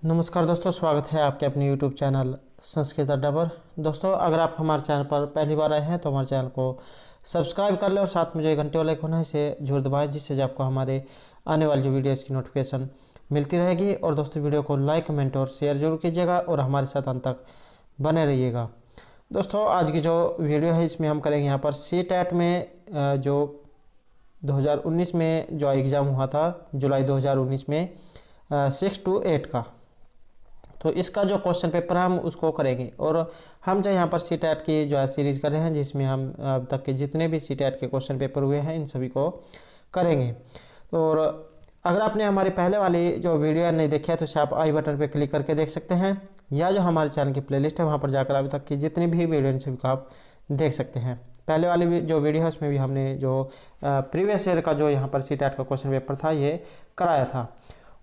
नमस्कार दोस्तों, स्वागत है आपके अपने YouTube चैनल संस्कृत अड्डा पर। दोस्तों, अगर आप हमारे चैनल पर पहली बार आए हैं तो हमारे चैनल को सब्सक्राइब कर लें और साथ में जो घंटे वाला आइकन है इसे जरूर दबाएं, जिससे जो आपको हमारे आने वाली जो वीडियोज़ की नोटिफिकेशन मिलती रहेगी। और दोस्तों, वीडियो को लाइक, कमेंट और शेयर जरूर कीजिएगा और हमारे साथ अंत तक बने रहिएगा। दोस्तों, आज की जो वीडियो है इसमें हम करेंगे यहाँ पर CTET में जो 2019 में जो एग्ज़ाम हुआ था, जुलाई 2019 में 6 to 8 का, तो इसका जो क्वेश्चन पेपर है हम उसको करेंगे। और हम जो यहाँ पर CTET की जो है सीरीज़ कर रहे हैं, जिसमें हम अब तक के जितने भी CTET के क्वेश्चन पेपर हुए हैं इन सभी को करेंगे। और अगर आपने हमारी पहले वाली जो वीडियो नहीं देखी है तो इसे आप आई बटन पर क्लिक करके देख सकते हैं, या जो हमारे चैनल की प्लेलिस्ट है वहाँ पर जाकर अभी तक की जितनी भी वीडियो इन सभी को आप देख सकते हैं। पहले वाली जो वीडियो है उसमें भी हमने जो प्रीवियस ईयर का जो यहाँ पर CTET का क्वेश्चन पेपर था ये कराया था।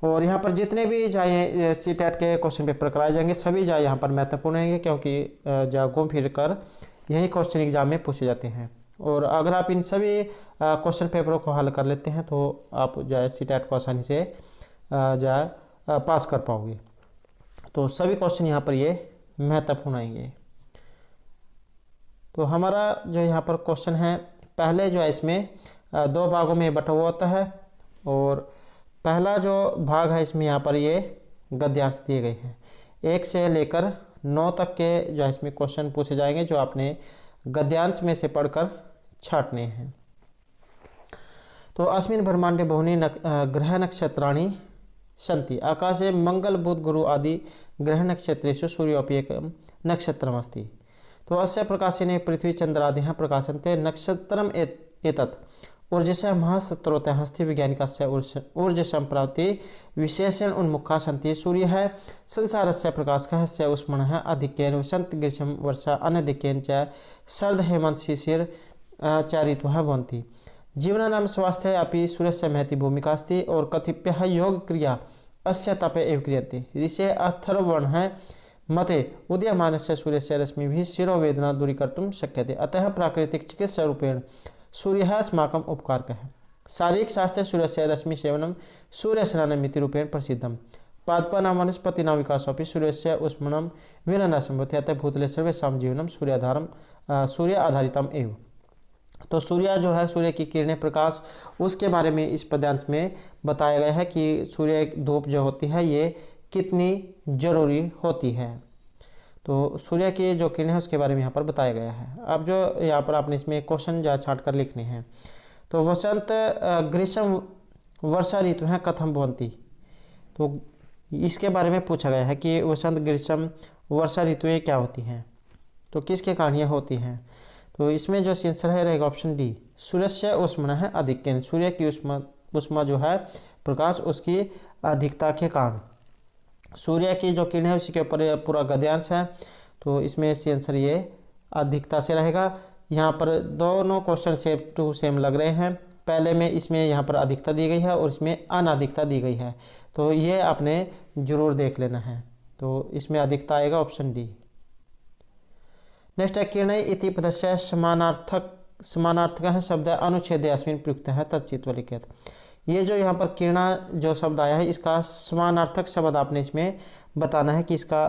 और यहाँ पर जितने भी जाए CTET के क्वेश्चन पेपर कराए जाएंगे सभी जाए यहाँ पर महत्वपूर्ण रहेंगे, क्योंकि जो घूम फिर कर यही क्वेश्चन एग्जाम में पूछे जाते हैं। और अगर आप इन सभी क्वेश्चन पेपरों को हल कर लेते हैं तो आप जो है CTET को आसानी से जो है पास कर पाओगे। तो सभी क्वेश्चन यहाँ पर ये महत्वपूर्ण आएंगे। तो हमारा जो यहाँ पर क्वेश्चन है, पहले जो है इसमें दो भागों में बटा हुआ होता है। और पहला जो भाग है इसमें यहाँ पर ये गद्यांश दिए गए हैं, 1 से लेकर 9 तक के जो है इसमें क्वेश्चन पूछे जाएंगे, जो आपने गद्यांश में से पढ़कर छांटने हैं। तो अस्मिन् ब्रह्मांडे बहूनि ग्रह नक्षत्राणि सन्ति, आकाशे मंगल बुध गुरु आदि ग्रह नक्षत्रेषु सूर्योऽपि एकं नक्षत्रमस्ति। तो अस्य प्रकाशने पृथ्वी चन्द्रादयः प्रकाशन्ते नक्षत्रम् एतत् ऊर्जस्य महास्त्रोतः हस्ति वैज्ञानिकस्य ऊर्जसम्प्राप्ति विशेषेण उन्मुखा सन्ति। सूर्यः संसारस्य प्रकाशकः स्य उष्मणः आधिक्येन वसन्त ग्रीष्म वर्षा अनधिक्येन च शरद हेमन्त शिशिर च ऋतवः भवन्ति। जीवनानां स्वास्थ्ये अपि सूर्यस्य महती भूमिका अस्ति और कतिपयः योगक्रिया अस्य तपे एव क्रियन्ते। ऋषे अथर्वणः मते उदीयमानस्य सूर्यस्य रश्मिभिः शिरोवेदना दूरीकर्तुं शक्यते, अतः प्राकृतिक चिकित्सा रूपेण सूर्यः अस्माकम् उपकारकः। शारीरिक शास्त्रे सूर्यस्य रश्मि सेवनं सूर्यस्नानमिति रूपेण प्रसिद्धं। पादपानां वनस्पतीनां विकासोऽपि सूर्यस्य उष्मणं विना न सम्भवति, अतः भूतले सर्वेषां जीवनं सूर्य आधारितम् एव। तो सूर्य जो है, सूर्य की किरणें, प्रकाश, उसके बारे में इस पद्यांश में बताया गया है कि सूर्य धूप जो होती है ये कितनी जरूरी होती है। तो सूर्य की जो किरणें हैं उसके बारे में यहाँ पर बताया गया है। अब जो यहाँ पर आपने इसमें क्वेश्चन जो छाट कर लिखने हैं, तो वसंत ग्रीष्म वर्षा ऋतु है कथम भवन्ति, तो इसके बारे में पूछा गया है कि वसंत ग्रीष्म वर्षा ऋतुएं क्या होती हैं, तो किसके कारण ये होती हैं। तो इसमें जो आंसर है रहेगा ऑप्शन डी, सूर्यस्य उष्मणः आधिक्येन, सूर्य की उष्मा जो है प्रकाश उसकी अधिकता के कारण। सूर्य की जो किरण है उसी के ऊपर पूरा गद्यांश है, तो इसमें इसका आंसर ये अधिकता से रहेगा। यहाँ पर दोनों क्वेश्चन सेम टू सेम लग रहे हैं। पहले में इसमें यहाँ पर अधिकता दी गई है और इसमें अनाधिकता दी गई है, तो ये आपने जरूर देख लेना है। तो इसमें अधिकता आएगा ऑप्शन डी। नेक्स्ट है किरणै इति पदस्य समानार्थक शब्द अनुच्छेदे अस्मिन् प्रयुक्तः तच्चित्वा लिखेत। ये जो यहाँ पर किरणा जो शब्द आया है इसका समानार्थक शब्द आपने इसमें बताना है कि इसका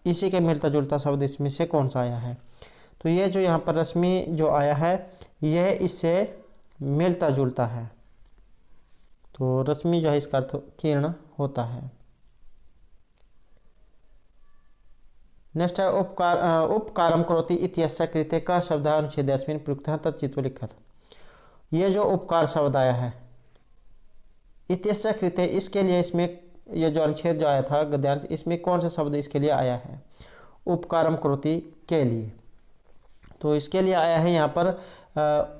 इसी के मिलता जुलता शब्द इसमें से कौन सा आया है। तो ये जो यहाँ पर रश्मि जो आया है यह इससे मिलता जुलता है, तो रश्मि जो है इसका अर्थ किरण होता है। नेक्स्ट है उपकारम करोति इत्यस्य कृते का शब्द अनुच्छेदे अस्मिन् प्रयुक्तः तच्चित्वा लिखत। ये जो उपकार शब्द आया है इत्यस्य कृते, इसके लिए इसमें ये जो अनुच्छेद जो आया था गद्यांश, इसमें कौन सा शब्द इसके लिए आया है, उपकारम करोति के लिए। तो इसके लिए आया है यहाँ पर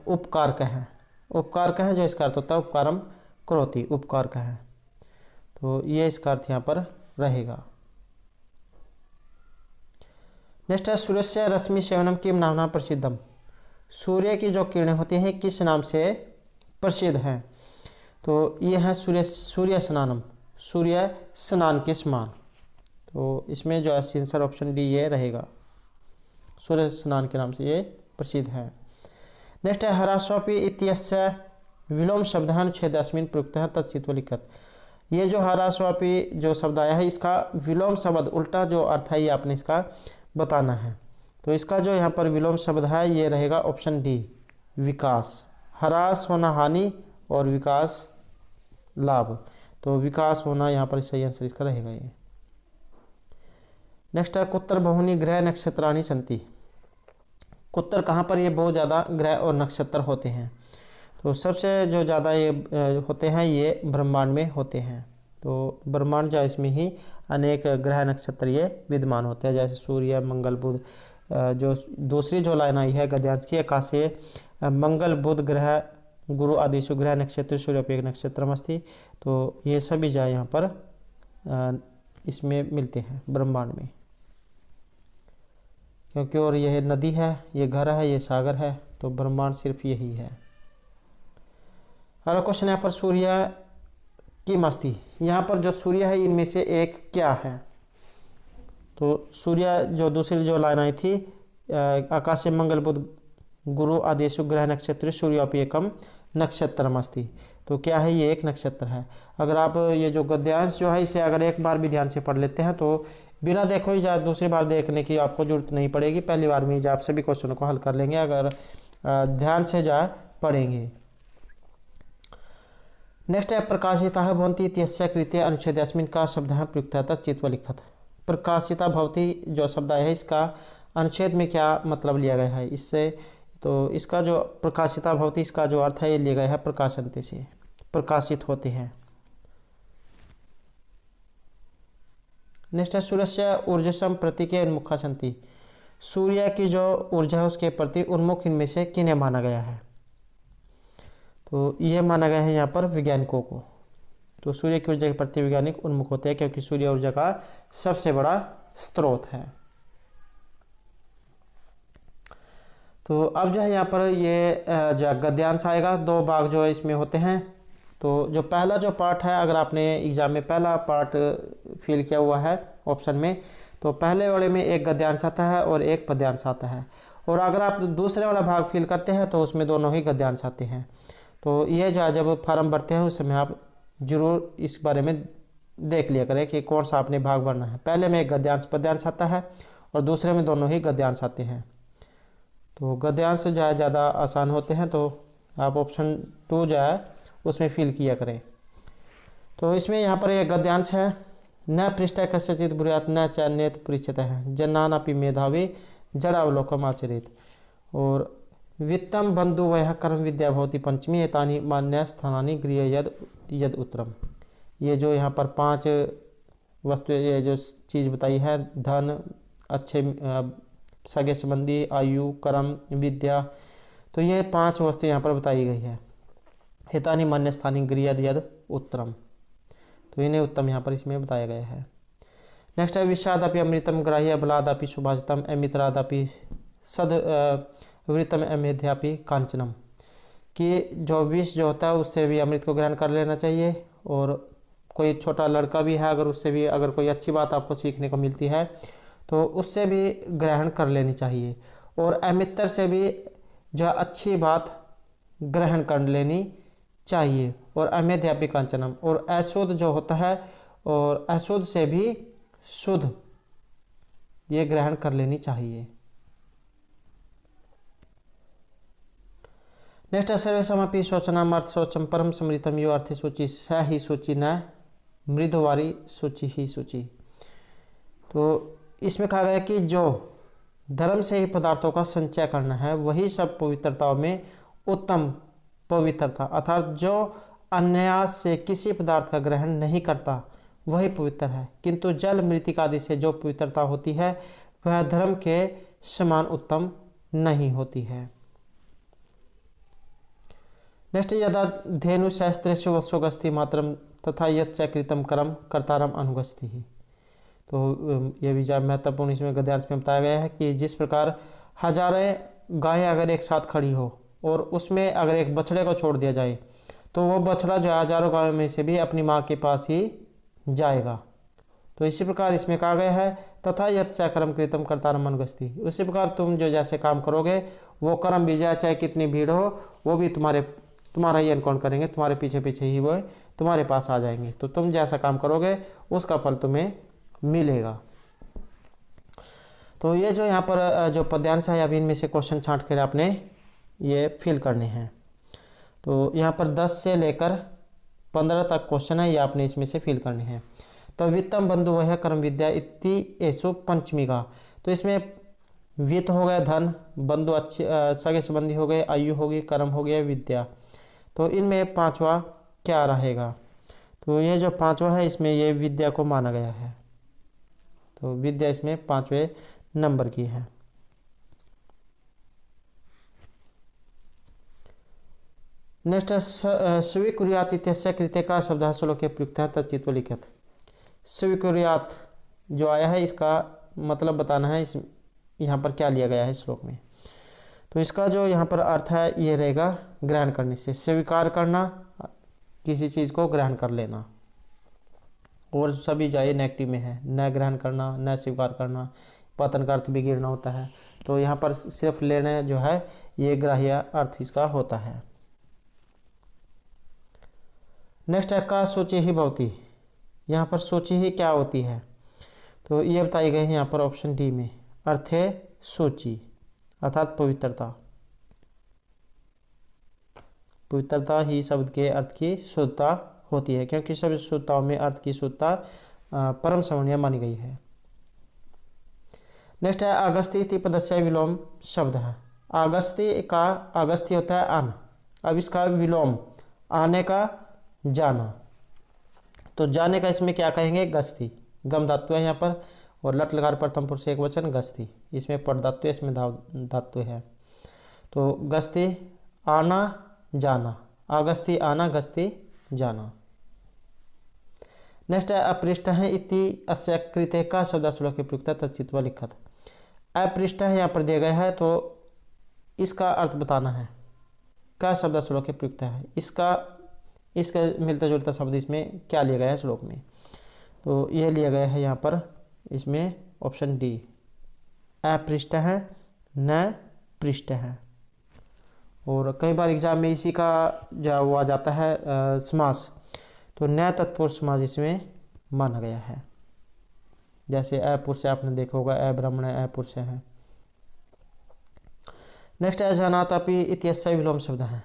उपकार कहें, उपकार कहें जो इसका अर्थ होता है उपकारम करोति, उपकार कहें, तो ये इसका अर्थ यहाँ पर रहेगा। नेक्स्ट है सूर्यस्य रश्मि सेवनम किम नाम्ना प्रसिद्धम, सूर्य की जो किरणें होती हैं किस नाम से प्रसिद्ध हैं। तो ये है सूर्य स्नानम, सूर्य स्नान के समान। तो इसमें जो है आंसर ऑप्शन डी ये रहेगा, सूर्य स्नान के नाम से ये प्रसिद्ध है। नेक्स्ट है हरास्वापि इत्यस्य विलोम शब्द अनुच्छेद अस्मिन् प्रयुक्तः तच्चित्वा लिखत। ये जो ह्रासवापी जो शब्द आया है इसका विलोम शब्द उल्टा जो अर्थ है ये आपने इसका बताना है। तो इसका जो यहाँ पर विलोम शब्द है ये रहेगा ऑप्शन डी, विकास। ह्रास होना हानि और विकास लाभ, तो विकास होना यहाँ पर सही आंसर इसका रहेगा ये। नेक्स्ट है कुत्र बहुनी ग्रह नक्षत्राणि सन्ति। कुत्र कहाँ पर ये बहुत ज़्यादा ग्रह और नक्षत्र होते हैं, तो सबसे जो ज़्यादा ये होते हैं ये ब्रह्मांड में होते हैं। तो ब्रह्मांड जो इसमें ही अनेक ग्रह नक्षत्र ये विद्यमान होते हैं, जैसे सूर्य, मंगल, बुध। जो दूसरी जो लाइन आई है गद्यांश की, आकाशीय मंगल बुध ग्रह गुरु आदिशु ग्रह नक्षत्र सूर्योपि एक नक्षत्रम अस्ति। तो ये सभी जो यहाँ पर इसमें मिलते हैं ब्रह्मांड में, क्योंकि और यह नदी है, ये घर है, ये सागर है, तो ब्रह्मांड सिर्फ यही है। अगला क्वेश्चन यहाँ पर सूर्य की मस्ती, यहाँ पर जो सूर्य है इनमें से एक क्या है। तो सूर्य जो दूसरी जो लाइन आई थी, आकाशीय मंगल बुध गुरु आदेशु ग्रह नक्षत्र सूर्योपि एकम नक्षत्रम अस्ति। तो क्या है, ये एक नक्षत्र है। अगर आप ये जो गद्यांश जो है इसे अगर एक बार भी ध्यान से पढ़ लेते हैं तो बिना देखो ही दूसरी बार देखने की आपको जरूरत नहीं पड़ेगी, पहली बार में आप सभी क्वेश्चनों को हल कर लेंगे अगर ध्यान से पढ़ेंगे। नेक्स्ट है प्रकाशिता भवन्ति इत्यस्य कृते अनुच्छेदेऽस्मिन् का शब्द है प्रयुक्तः चित्वा लिखत। प्रकाशिता भवति जो शब्द है इसका अनुच्छेद में क्या मतलब लिया गया है इससे, तो इसका जो प्रकाशिता भवति इसका जो अर्थ है ये लिया गया है प्रकाशन्ते से, प्रकाशित होते हैं। नेक्स्ट है सूर्यस्य ऊर्जसम प्रतीके उन्मुखा सन्ति। सूर्य की जो ऊर्जा है उसके प्रति उन्मुख इनमें से किन्हें माना गया है, तो यह माना गया है यहाँ पर वैज्ञानिकों को। तो सूर्य की ऊर्जा के प्रति वैज्ञानिक उन्मुख होते हैं क्योंकि सूर्य ऊर्जा का सबसे बड़ा स्रोत है। तो अब जो है यहाँ पर ये जो गद्यांश आएगा, दो भाग जो है इसमें होते हैं। तो जो पहला जो पार्ट है, अगर आपने एग्जाम में पहला पार्ट फिल किया हुआ है ऑप्शन में, तो पहले वाले में एक गद्यांश आता है और एक पद्यांश आता है, और अगर आप दूसरे वाला भाग फिल करते हैं तो उसमें दोनों ही गद्यांश आते हैं। तो ये जो है जब फॉर्म भरते हैं उस समय आप जरूर इस बारे में देख लिया करें कि कौन सा आपने भाग भरना है। पहले में एक गद्यांश पद्यांश आता है और दूसरे में दोनों ही गद्यांश आते हैं। तो गद्यांश जो है ज़्यादा आसान होते हैं, तो आप ऑप्शन 2 जो है उसमें फिल किया करें। तो इसमें यहाँ पर एक गद्यांश है, न पृष्ठ कस्यचित् ब्रूयात् न च नेत पृच्छतः जनानापि मेधावी जड़ावलोकम आचरेत। और वित्तम बंधु वह कर्म विद्या भवति पंचमी एतानि मान्य स्थानानि गृह यद उत्तरम। ये जो यहाँ पर 5 वस्तु ये जो चीज़ बताई है, धन, अच्छे सगे संबंधी, आयु, कर्म, विद्या, तो ये 5 वस्तु यहाँ पर बताई गई है। एतानि मान्य स्थानी गृह यद उत्तरम, तो इन्हें उत्तम यहाँ पर इसमें बताया गया है। नेक्स्ट है विषादपि अमृतम ग्राह्य बलादपि सुभाषितम अमित्रादपि सद वृतम अमेध्यापि कांचनम। कि जो विष जो होता है उससे भी अमृत को ग्रहण कर लेना चाहिए, और कोई छोटा लड़का भी है अगर उससे भी अगर कोई अच्छी बात आपको सीखने को मिलती है तो उससे भी ग्रहण कर लेनी चाहिए, और अमित्र से भी जो अच्छी बात ग्रहण कर लेनी चाहिए, और अमेध्यापि कांचनम, और अशुद्ध जो होता है और अशुद्ध से भी शुद्ध ये ग्रहण कर लेनी चाहिए। नेक्स्ट सर्वेशमपि शोचनामर्थ शोचम परम समृतम यो अर्थे सूचि स ही सूचि न मृदुवारी सूचि ही सूचि। तो इसमें कहा गया कि जो धर्म से ही पदार्थों का संचय करना है वही सब पवित्रताओं में उत्तम पवित्रता, अर्थात जो अन्यास से किसी पदार्थ का ग्रहण नहीं करता वही पवित्र है, किंतु जल मृतिका आदि से जो पवित्रता होती है वह धर्म के समान उत्तम नहीं होती है। नेक्स्ट यदा धेनु शास्त्रेषु वत्सोगस्ति मात्रम तथा यच्च कृतम कर्म कर्तारम अनुगस्ति ही। तो ये भी ज्यादा महत्वपूर्ण इसमें गद्यांश में बताया गया है कि जिस प्रकार हजारों गायें अगर एक साथ खड़ी हो और उसमें अगर एक बछड़े को छोड़ दिया जाए तो वो बछड़ा जो हजारों गायों में से भी अपनी माँ के पास ही जाएगा। तो इसी प्रकार इसमें कहा गया है तथा यच्च कर्म कृतम कर्तारम अनुगस्ति। उसी प्रकार तुम जो जैसे काम करोगे वो कर्म भी जाए, चाहे कितनी भीड़ हो वो भी तुम्हारा ही अनुकरण करेंगे, तुम्हारे पीछे पीछे ही वो तुम्हारे पास आ जाएंगे। तो तुम जैसा काम करोगे उसका फल तुम्हें मिलेगा। तो ये जो यहाँ पर जो पद्यांश है, अभी इनमें से क्वेश्चन छांट कर आपने ये फिल करने हैं। तो यहाँ पर 10 से लेकर 15 तक क्वेश्चन है, ये आपने इसमें से फिल करने हैं। तो वित्तम बंधु वह कर्म विद्या इति एसु पंचमी का, तो इसमें वित्त हो गया धन, बंधु अच्छे सगे संबंधी हो गए, आयु होगी, कर्म हो गया, विद्या। तो इनमें पांचवा क्या रहेगा? तो ये जो पांचवा है इसमें ये विद्या को माना गया है। तो विद्या इसमें 5वें नंबर की है। नेक्स्ट स्वीकुर्यात इत्यस्य कृते का शब्द श्लोके प्रयुक्त है तच्चित्व लिखित। स्वीकुर्यात जो आया है इसका मतलब बताना है, इस यहाँ पर क्या लिया गया है श्लोक में। तो इसका जो यहाँ पर अर्थ है ये रहेगा ग्रहण करने से, स्वीकार करना, किसी चीज़ को ग्रहण कर लेना। और सभी जाए नेगेटिव में है, न ग्रहण करना, न स्वीकार करना, पतन का अर्थ भी गिरना होता है। तो यहाँ पर सिर्फ लेने जो है ये ग्राह्य अर्थ इसका होता है। नेक्स्ट है का सूची ही भवती, यहाँ पर सूची ही क्या होती है? तो ये बताई गई है यहाँ पर ऑप्शन डी में। अर्थ है सूची अर्थात पवित्रता। पवित्रता ही शब्द के अर्थ की शुद्धता होती है, क्योंकि सभी शुद्धताओं में अर्थ की शुद्धता परम समन्वय मानी गई है। नेक्स्ट है अगस्ती इति पदस्य विलोम शब्द है। अगस्ती का अगस्ती होता है आना, अब इसका विलोम आने का जाना। तो जाने का इसमें क्या कहेंगे? गस्ती, गम धातु है यहाँ पर, और लट लकार प्रथम पुरुष एक वचन गस्ती, इसमें पट धातु है, इसमें धातु है। तो गस्ती आना जाना, अगस्ती आना, गस्ती जाना। नेक्स्ट है अपृष्ट है इति अस्य कृते का शब्द श्लोके प्रयुक्त तच्चित्व लिखत। अपृष्ट है यहाँ पर दिया गया है, तो इसका अर्थ बताना है, का शब्द श्लोके प्रयुक्त है, इसका मिलता जुलता शब्द इसमें क्या लिया गया है श्लोक में? तो यह लिया गया है यहाँ पर इसमें ऑप्शन डी, अपृष्ट है न पृष्ठ है। और कई बार एग्जाम में इसी का जो वो आ जाता है समास, तो न तत्पुरुष समास इसमें माना गया है। जैसे अपुरुष आपने देखा होगा, अब्राह्मण अपुरुष है। नेक्स्ट है जानातापि इत्यस्य विलोम शब्द है।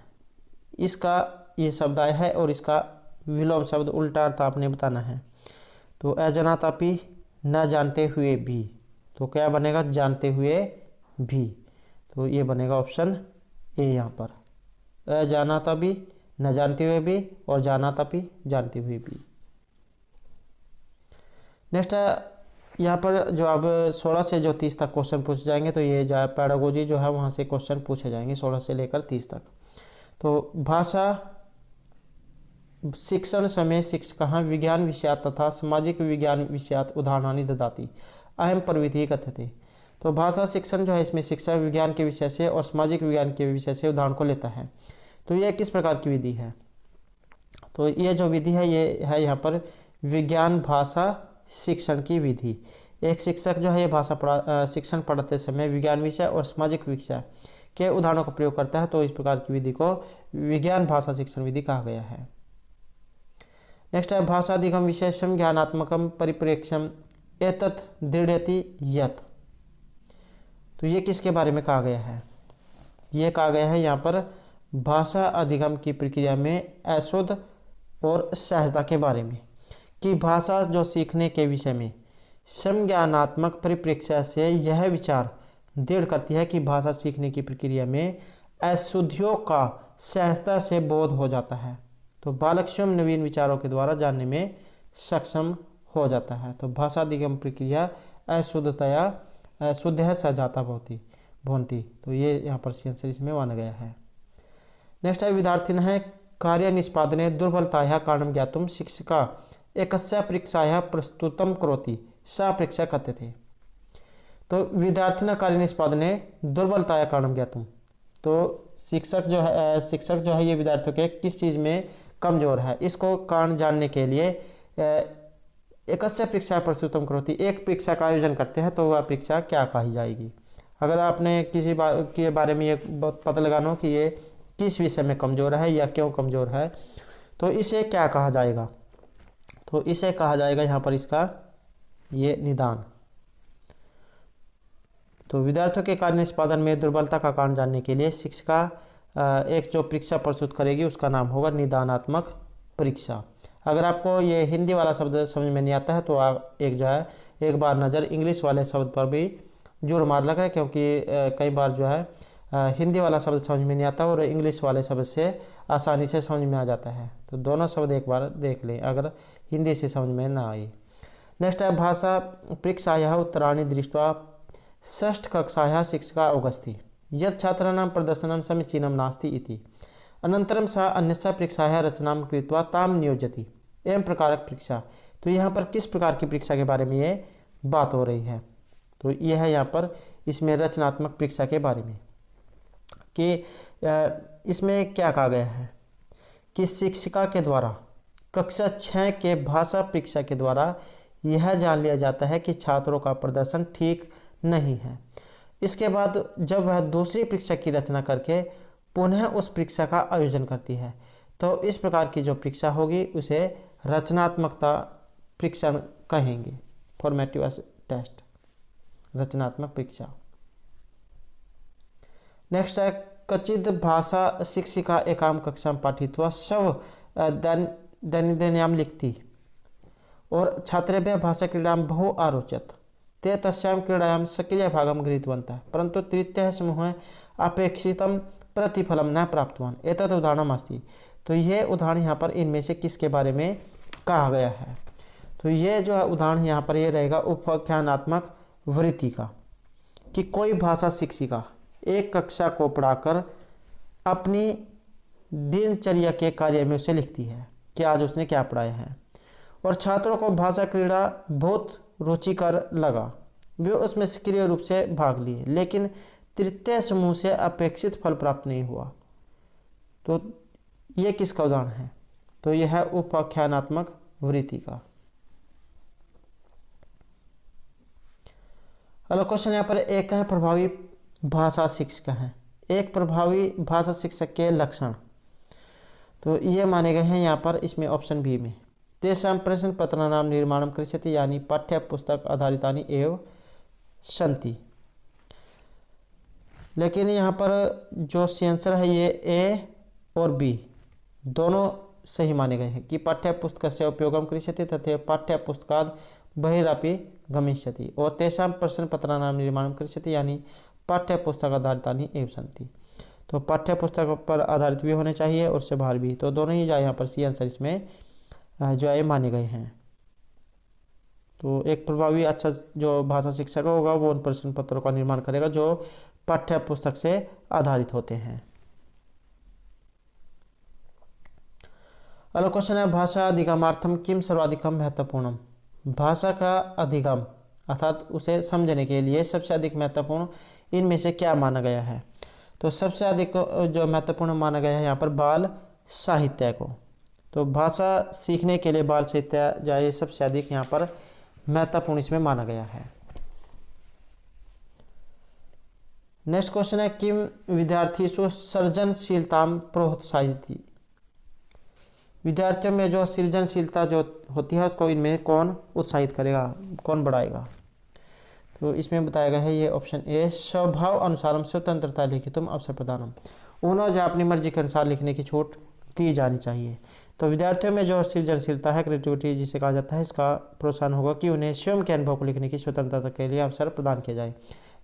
इसका ये शब्द आया है और इसका विलोम शब्द उल्टा अर्थ आपने बताना है। तो अजानातापि न जानते हुए भी, तो क्या बनेगा? जानते हुए भी। तो ये बनेगा ऑप्शन ए यहाँ पर, अजानातापि न जानते हुए भी, और जानातापि जानते हुए भी। नेक्स्ट है यहाँ पर जो अब 16 से जो 30 तक क्वेश्चन पूछे जाएंगे, तो ये जो पैडागोजी जो है वहाँ से क्वेश्चन पूछे जाएंगे 16 से लेकर 30 तक। तो भाषा शिक्षण समय शिक्षकः विज्ञान विषयात् तथा सामाजिक विज्ञान विषयात् उदाहरणानि ददाति अहम प्रविधि कथ्यते। तो भाषा शिक्षण जो है इसमें शिक्षा विज्ञान के विषय से और सामाजिक विज्ञान के विषय से उदाहरण को लेता है। तो यह किस प्रकार की विधि है? तो ये जो विधि है ये है यहाँ पर विज्ञान भाषा शिक्षण की विधि। एक शिक्षक जो है ये भाषा शिक्षण पढ़ाते समय विज्ञान विषय और सामाजिक विषय के उदाहरणों का प्रयोग करता है। तो इस प्रकार की विधि को विज्ञान भाषा शिक्षण विधि कहा गया है। नेक्स्ट है भाषादिगम विशेषम ज्ञानात्मकम परिप्रेक्ष्यम एतत् दृढ़यति यत्। तो ये किसके बारे में कहा गया है? ये कहा गया है यहाँ पर भाषा अधिगम की प्रक्रिया में अशुद्ध और सहजता के बारे में, कि भाषा जो सीखने के विषय में संज्ञानात्मक परिप्रेक्ष्य से यह विचार दृढ़ करती है कि भाषा सीखने की प्रक्रिया में अशुद्धियों का सहजता से बोध हो जाता है। तो बालक स्वयं नवीन विचारों के द्वारा जानने में सक्षम हो जाता है। तो भाषा अधिगम प्रक्रिया अशुद्धतया शुद्ध है सहजाता भवती। तो ये यहाँ पर आंसर इसमें माना गया है। नेक्स्ट है विद्यार्थिन है कार्य निष्पादने दुर्बलतायाः कारणं ज्ञातुं शिक्षका एकस्य परीक्षायाः प्रस्तुतं करोति सा परीक्षा कथ्यते। तो विद्यार्थिन कार्य निष्पादने दुर्बलतायाः कारणं ज्ञातुं, तो शिक्षक जो है ये विद्यार्थियों के किस चीज़ में कमजोर है, इसको कारण जानने के लिए एकस्य परीक्षा प्रस्तुतम करोति, एक परीक्षा का आयोजन करते हैं। तो वह परीक्षा क्या कही जाएगी? अगर आपने किसी के बारे में ये पता लगाना हो कि ये किस विषय में कमजोर है या क्यों कमजोर है, तो इसे क्या कहा जाएगा? तो इसे कहा जाएगा यहाँ पर इसका ये निदान। तो विद्यार्थियों के कार्य निष्पादन में दुर्बलता का कारण जानने के लिए शिक्षिका एक जो परीक्षा प्रस्तुत करेगी उसका नाम होगा निदानात्मक परीक्षा। अगर आपको ये हिंदी वाला शब्द समझ में नहीं आता है तो आप एक जो है एक बार नज़र इंग्लिश वाले शब्द पर भी जोर मार लगा, क्योंकि कई बार जो है हिंदी वाला शब्द समझ में नहीं आता और इंग्लिश वाले शब्द से आसानी से समझ में आ जाता है। तो दोनों शब्द एक बार देख लें अगर हिंदी से समझ में ना आए। नेक्स्ट है भाषा परीक्षायाः उत्तराणि दृष्ट्वा षष्ठकक्षायाः शिक्षिका अवगच्छति यत् छात्राणां प्रदर्शनं समीचीनं नास्ति इति। अनन्तरं सा अन्यस्याः परीक्षायाः रचनां कृत्वा तां नियोजयति। एवं प्रकारक परीक्षा। तो यहाँ पर किस प्रकार की परीक्षा के बारे में ये बात हो रही है? तो यह है यहाँ पर इसमें रचनात्मक परीक्षा के बारे में कि इसमें क्या कहा गया है कि शिक्षिका के द्वारा कक्षा 6 के भाषा परीक्षा के द्वारा यह जान लिया जाता है कि छात्रों का प्रदर्शन ठीक नहीं है। इसके बाद जब वह दूसरी परीक्षा की रचना करके पुनः उस परीक्षा का आयोजन करती है तो इस प्रकार की जो परीक्षा होगी उसे रचनात्मकता परीक्षा कहेंगे। फॉर्मेटिव टेस्ट, रचनात्मक परीक्षा। नेक्स्ट है क्वचिद भाषा शिक्षिका एकां कक्षां पाठयित्वा स्व दैनन्दिन्यां लिखति और छात्रेभ्यः भाषाक्रीडां बहु अरोचत। ते तस्यां क्रीडायां सक्रियभागं गृहीतवन्तः परन्तु तृतीयः समूहः अपेक्षितं प्रतिफलं न प्राप्तवान्। एतत् उदाहरणमस्ति। तो ये उदाहरण यहाँ पर इनमें से किसके बारे में कहा गया है? तो ये जो है उदाहरण यहाँ पर ये रहेगा उपाख्यानात्मक वृत्ति का, कि कोई भाषा शिक्षिका एक कक्षा को पढ़ाकर अपनी दिनचर्या के कार्य में उसे लिखती है कि आज उसने क्या पढ़ाया है और छात्रों को भाषा क्रीड़ा बहुत रुचिकर लगा, वे उसमें सक्रिय रूप से भाग लिए, लेकिन तृतीय समूह से अपेक्षित फल प्राप्त नहीं हुआ। तो ये किसका उदाहरण है? तो यह है उपाख्यानात्मक वृत्ति का। अगला क्वेश्चन यहाँ पर एक है प्रभावी भाषा शिक्षक है। एक प्रभावी भाषा शिक्षक के लक्षण तो ये माने गए हैं यहाँ पर इसमें ऑप्शन बी में। तेषां प्रश्न पत्राणां निर्माणं करिष्यति यानी पाठ्य पुस्तक आधारितानि एव सन्ति। लेकिन यहाँ पर जो आंसर है ये ए और बी दोनों सही माने गए हैं कि पाठ्य पुस्तकस्य उपयोगं करिष्यति तथा पाठ्य पुस्तकात् बहिरपि गमिष्यति और तेषां प्रश्न पत्राणां निर्माणं करिष्यति यानी पाठ्य पुस्तक आधारितानि एव सन्ति। तो पाठ्य पुस्तक पर आधारित भी होने चाहिए और उससे बाहर भी। तो दोनों ही जो यहाँ पर सी आंसर इसमें जो है माने गए हैं। तो एक प्रभावी अच्छा जो भाषा शिक्षक होगा वो उन प्रश्न पत्रों का निर्माण करेगा जो पाठ्य पुस्तक से आधारित होते हैं। अगला क्वेश्चन है भाषा अधिगमार्थम किम सर्वाधिकम महत्वपूर्णम। भाषा का अधिगम अर्थात उसे समझने के लिए सबसे अधिक महत्वपूर्ण इनमें से क्या माना गया है? तो सबसे अधिक जो महत्वपूर्ण माना गया है यहाँ पर बाल साहित्य को। तो भाषा सीखने के लिए बाल साहित्य जो है सबसे अधिक यहाँ पर महत्वपूर्ण इसमें माना गया है। नेक्स्ट क्वेश्चन है किम विद्यार्थीषु सृजनशीलतां प्रोत्साहित। विद्यार्थियों में जो सृजनशीलता जो होती है उसको इनमें कौन उत्साहित करेगा, कौन बढ़ाएगा? तो इसमें बताया गया है ये ऑप्शन ए स्वभाव अनुसारम स्वतंत्रता लिखितुम अवसर प्रदानम। उन्हें जो अपनी मर्जी के अनुसार लिखने की छूट दी जानी चाहिए। तो विद्यार्थियों में जो सृजनशीलता है क्रिएटिविटी जिसे कहा जाता है इसका प्रोत्साहन होगा कि उन्हें स्वयं के अनुभव को लिखने की स्वतंत्रता के लिए अवसर प्रदान किया जाए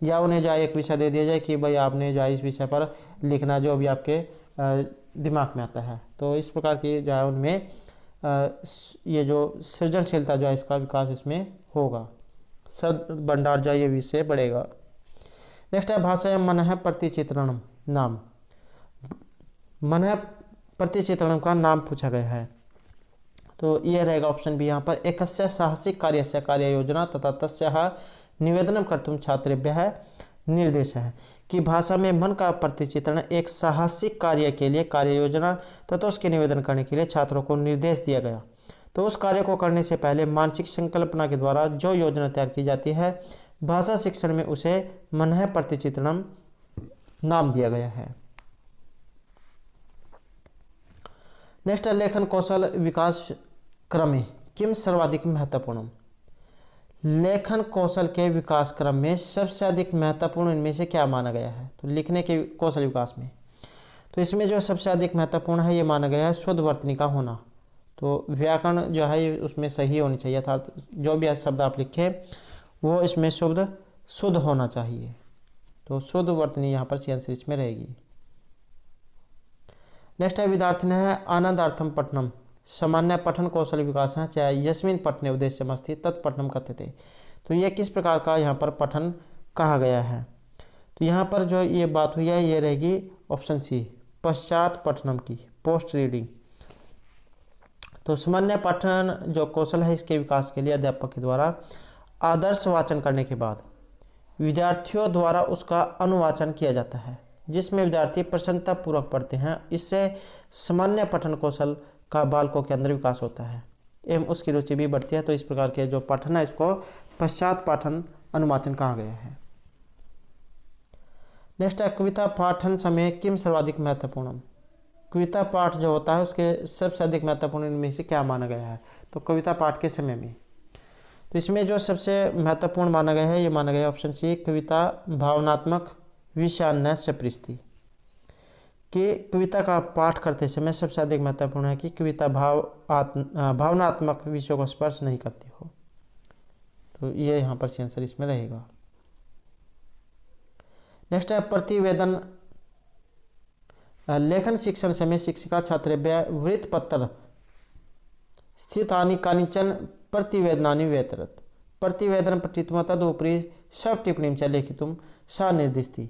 या उन्हें जो एक विषय दे दिया जाए कि भाई आपने जो इस विषय पर लिखना जो भी आपके दिमाग में आता है। तो इस प्रकार की जो है उनमें ये जो सृजनशीलता जो है इसका विकास इसमें होगा, शब्द भंडार जो ये विषय बढ़ेगा। नेक्स्ट है भाषा मनः प्रतिचित्रणम नाम। मनः प्रतिचित्रणम का नाम पूछा गया है। तो ये रहेगा ऑप्शन बी यहाँ पर एकस्य साहसिक कार्यस्य कार्य योजना तथा तस्याः निवेदनम कर्तुम छात्रेभ्यः निर्देश है कि भाषा में मन का प्रतिचित्रण एक साहसिक कार्य के लिए कार्य योजना तथा उसके निवेदन करने के लिए छात्रों को निर्देश दिया गया। तो उस कार्य को करने से पहले मानसिक संकल्पना के द्वारा जो योजना तैयार की जाती है भाषा शिक्षण में उसे मनः प्रतिचित्रणम नाम दिया गया है। नेक्स्ट है लेखन कौशल विकास क्रमे किम सर्वाधिक महत्वपूर्ण। लेखन कौशल के विकास क्रम में सबसे अधिक महत्वपूर्ण इनमें से क्या माना गया है। तो लिखने के कौशल विकास में तो इसमें जो सबसे अधिक महत्वपूर्ण है ये माना गया है शुद्ध वर्तनी का होना। तो व्याकरण जो है उसमें सही होनी चाहिए, अर्थात जो भी शब्द आप लिखें वो इसमें शुद्ध होना चाहिए। तो शुद्ध वर्तनी यहाँ पर सी आंसर इसमें रहेगी। नेक्स्ट है विद्यार्थी है आनंदार्थम पठनम सामान्य पठन कौशल विकास है चाहे यस्मिन पठने उद्देश्य मस्ती तत्पठनम कहते थे। तो ये किस प्रकार का यहाँ पर पठन कहा गया है। तो यहाँ पर जो ये बात हुई है ये रहेगी ऑप्शन सी पश्चात पठनम की, पोस्ट रीडिंग। तो सामान्य पठन जो कौशल है इसके विकास के लिए अध्यापक के द्वारा आदर्श वाचन करने के बाद विद्यार्थियों द्वारा उसका अनुवाचन किया जाता है जिसमें विद्यार्थी प्रसन्नतापूर्वक पढ़ते हैं। इससे सामान्य पठन कौशल का बालकों के अंदर विकास होता है एवं उसकी रुचि भी बढ़ती है। तो इस प्रकार के जो पठन है इसको पश्चात पाठन अनुवाचन कहा गया है। नेक्स्ट है कविता पाठन समय किम सर्वाधिक महत्वपूर्ण। कविता पाठ जो होता है उसके सबसे अधिक महत्वपूर्ण इनमें से क्या माना गया है। तो कविता पाठ के समय में तो इसमें जो सबसे महत्वपूर्ण माना गया है ये माना गया ऑप्शन सी कविता भावनात्मक विषयान्यास्य परिस्थिति कि कविता का पाठ करते समय सबसे अधिक महत्वपूर्ण है कि कविता भावनात्मक विषयों को स्पर्श नहीं करती हो। तो ये यहाँ पर आंसर इसमें रहेगा। नेक्स्ट है प्रतिवेदन लेखन शिक्षण समय शिक्षिका छात्रेभ्य वृत्तपत्र स्थितानि कानिचन प्रतिवेदनानि व्यतरत् प्रतिवेदन पठित्वा तदुपरि सब टिप्पणीं च लेखितुं सा निर्दिशति।